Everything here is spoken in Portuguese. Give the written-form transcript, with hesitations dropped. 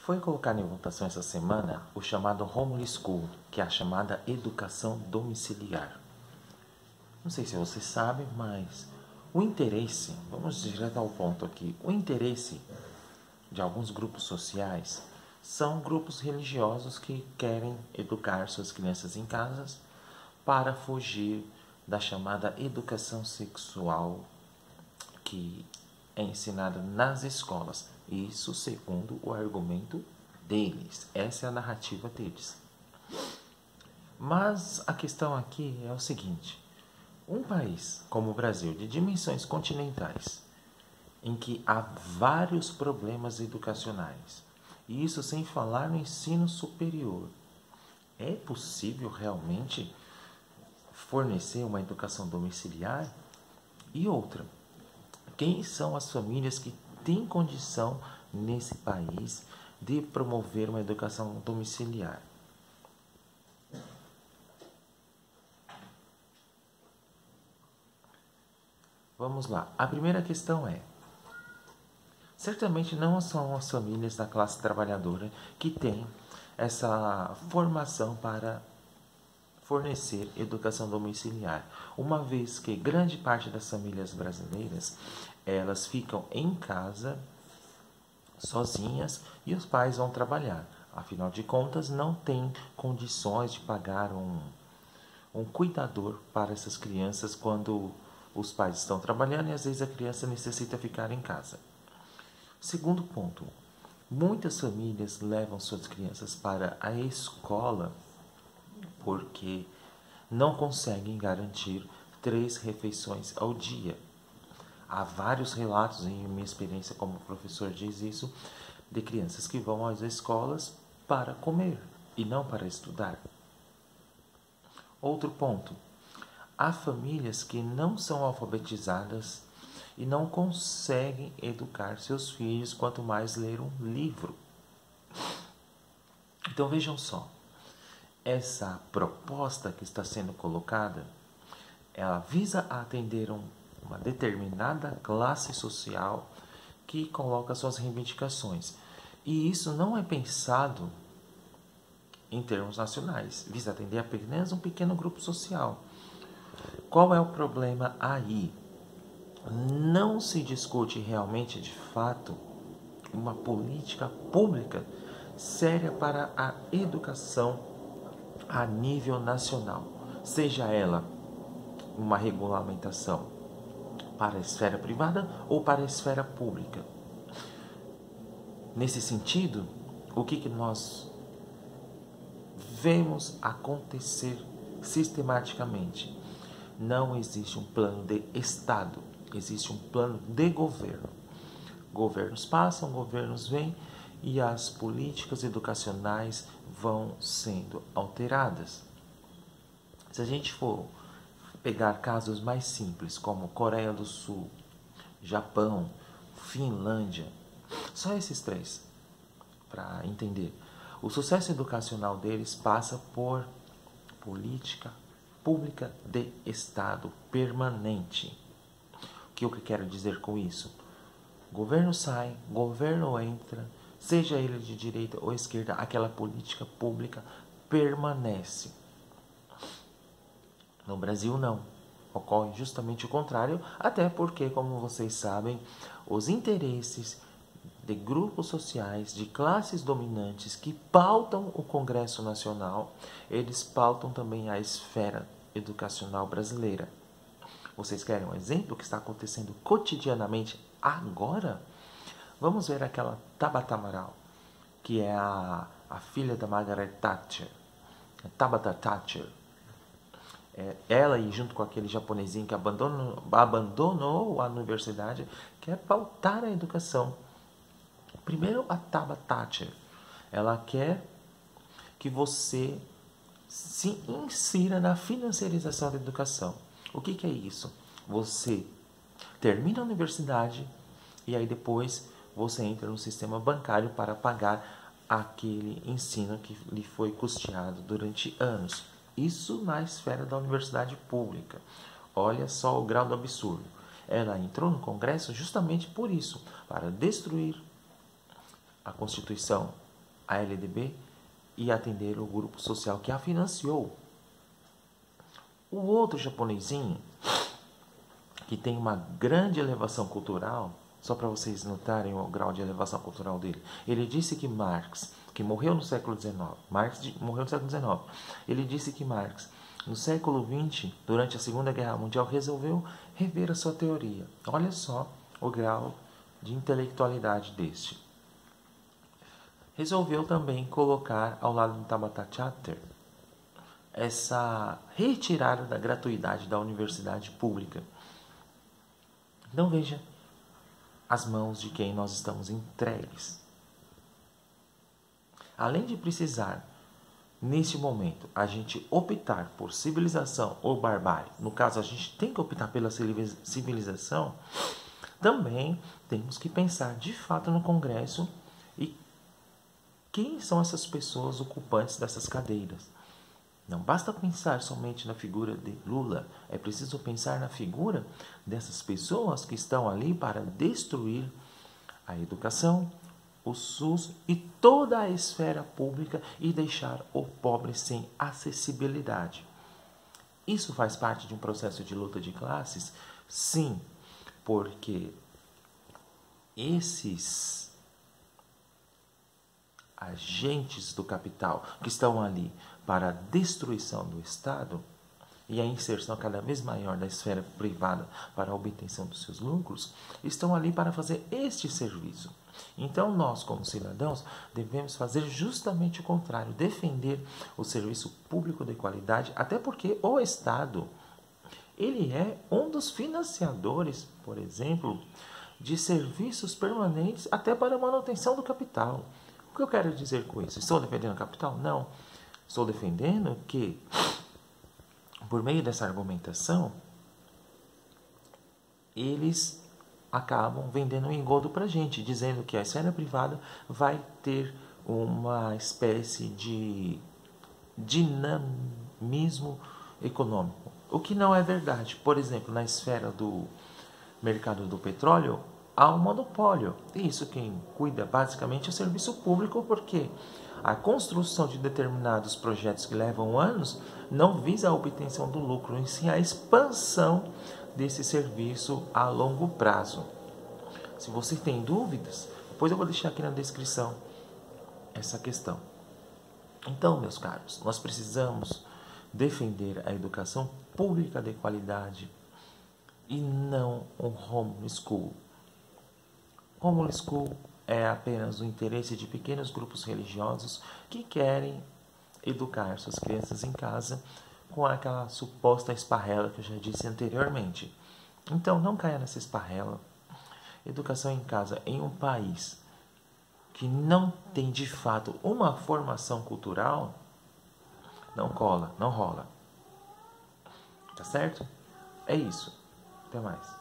Foi colocado em votação essa semana o chamado Homeschool, que é a chamada educação domiciliar. Não sei se você sabe, mas o interesse, vamos direto ao ponto aqui, o interesse de alguns grupos sociais são grupos religiosos que querem educar suas crianças em casas para fugir da chamada educação sexual que é ensinada nas escolas. Isso segundo o argumento deles. Essa é a narrativa deles. Mas a questão aqui é o seguinte: um país como o Brasil, de dimensões continentais, em que há vários problemas educacionais, e isso sem falar no ensino superior, é possível realmente fornecer uma educação domiciliar? E outra, quem são as famílias que têm condição nesse país de promover uma educação domiciliar? Vamos lá. A primeira questão é: certamente não são as famílias da classe trabalhadora que têm essa formação para fornecer educação domiciliar, uma vez que grande parte das famílias brasileiras elas ficam em casa sozinhas e os pais vão trabalhar. Afinal de contas, não tem condições de pagar um cuidador para essas crianças quando os pais estão trabalhando e às vezes a criança necessita ficar em casa. Segundo ponto, muitas famílias levam suas crianças para a escola porque não conseguem garantir 3 refeições ao dia. Há vários relatos, em minha experiência como professor diz isso, de crianças que vão às escolas para comer e não para estudar. Outro ponto, há famílias que não são alfabetizadas e não conseguem educar seus filhos, quanto mais ler um livro. Então vejam só, essa proposta que está sendo colocada, ela visa atender uma determinada classe social que coloca suas reivindicações. E isso não é pensado em termos nacionais, visa atender apenas um pequeno grupo social. Qual é o problema aí? Não se discute realmente, de fato, uma política pública séria para a educação a nível nacional, seja ela uma regulamentação para a esfera privada ou para a esfera pública. Nesse sentido, o que nós vemos acontecer sistematicamente? Não existe um plano de Estado, existe um plano de governo. Governos passam, governos vêm e as políticas educacionais vão sendo alteradas. Se a gente for pegar casos mais simples, como Coreia do Sul, Japão, Finlândia, só esses 3, para entender. O sucesso educacional deles passa por política pública de Estado permanente. O que eu quero dizer com isso? Governo sai, governo entra, seja ele de direita ou esquerda, aquela política pública permanece. No Brasil não. Ocorre justamente o contrário, até porque, como vocês sabem, os interesses de grupos sociais, de classes dominantes que pautam o Congresso Nacional, eles pautam também a esfera educacional brasileira. Vocês querem um exemplo do que está acontecendo cotidianamente agora? Vamos ver aquela Tabata Amaral, que é a filha da Margaret Thatcher, Tabata Thatcher. Ela, e junto com aquele japonesinho que abandonou a universidade, quer pautar a educação. Primeiro, a Tabata Thatcher, ela quer que você se insira na financiarização da educação. O que é isso? Você termina a universidade e aí depois você entra no sistema bancário para pagar aquele ensino que lhe foi custeado durante anos. Isso na esfera da universidade pública. Olha só o grau do absurdo. Ela entrou no Congresso justamente por isso, para destruir a Constituição a LDB e atender o grupo social que a financiou. O outro japonesinho, que tem uma grande elevação cultural, só para vocês notarem o grau de elevação cultural dele, ele disse que Marx, que morreu no século XIX, morreu no século XIX, ele disse que Marx, no século XX, durante a Segunda Guerra Mundial, resolveu rever a sua teoria. Olha só o grau de intelectualidade deste. Resolveu também colocar ao lado do Tabata Charter essa retirada da gratuidade da universidade pública. Então veja as mãos de quem nós estamos entregues. Além de precisar, neste momento, a gente optar por civilização ou barbárie, no caso a gente tem que optar pela civilização, também temos que pensar de fato no Congresso e quem são essas pessoas ocupantes dessas cadeiras. Não basta pensar somente na figura de Lula, é preciso pensar na figura dessas pessoas que estão ali para destruir a educação, o SUS e toda a esfera pública e deixar o pobre sem acessibilidade. Isso faz parte de um processo de luta de classes? Sim, porque esses agentes do capital que estão ali para a destruição do Estado e a inserção cada vez maior da esfera privada para a obtenção dos seus lucros, estão ali para fazer este serviço. Então, nós, como cidadãos, devemos fazer justamente o contrário, defender o serviço público de qualidade, até porque o Estado, ele é um dos financiadores, por exemplo, de serviços permanentes até para a manutenção do capital. O que eu quero dizer com isso? Estou defendendo o capital? Não. Estou defendendo que, por meio dessa argumentação, eles acabam vendendo um engodo para a gente, dizendo que a esfera privada vai ter uma espécie de dinamismo econômico. O que não é verdade. Por exemplo, na esfera do mercado do petróleo, há um monopólio. E isso quem cuida basicamente é o serviço público, porque a construção de determinados projetos que levam anos não visa a obtenção do lucro, em si a expansão desse serviço a longo prazo. Se você tem dúvidas, depois eu vou deixar aqui na descrição essa questão. Então, meus caros, nós precisamos defender a educação pública de qualidade e não o homeschool. Homeschool é apenas o interesse de pequenos grupos religiosos que querem educar suas crianças em casa com aquela suposta esparrela que eu já disse anteriormente. Então, não caia nessa esparrela. Educação em casa em um país que não tem de fato uma formação cultural, não cola, não rola. Tá certo? É isso. Até mais.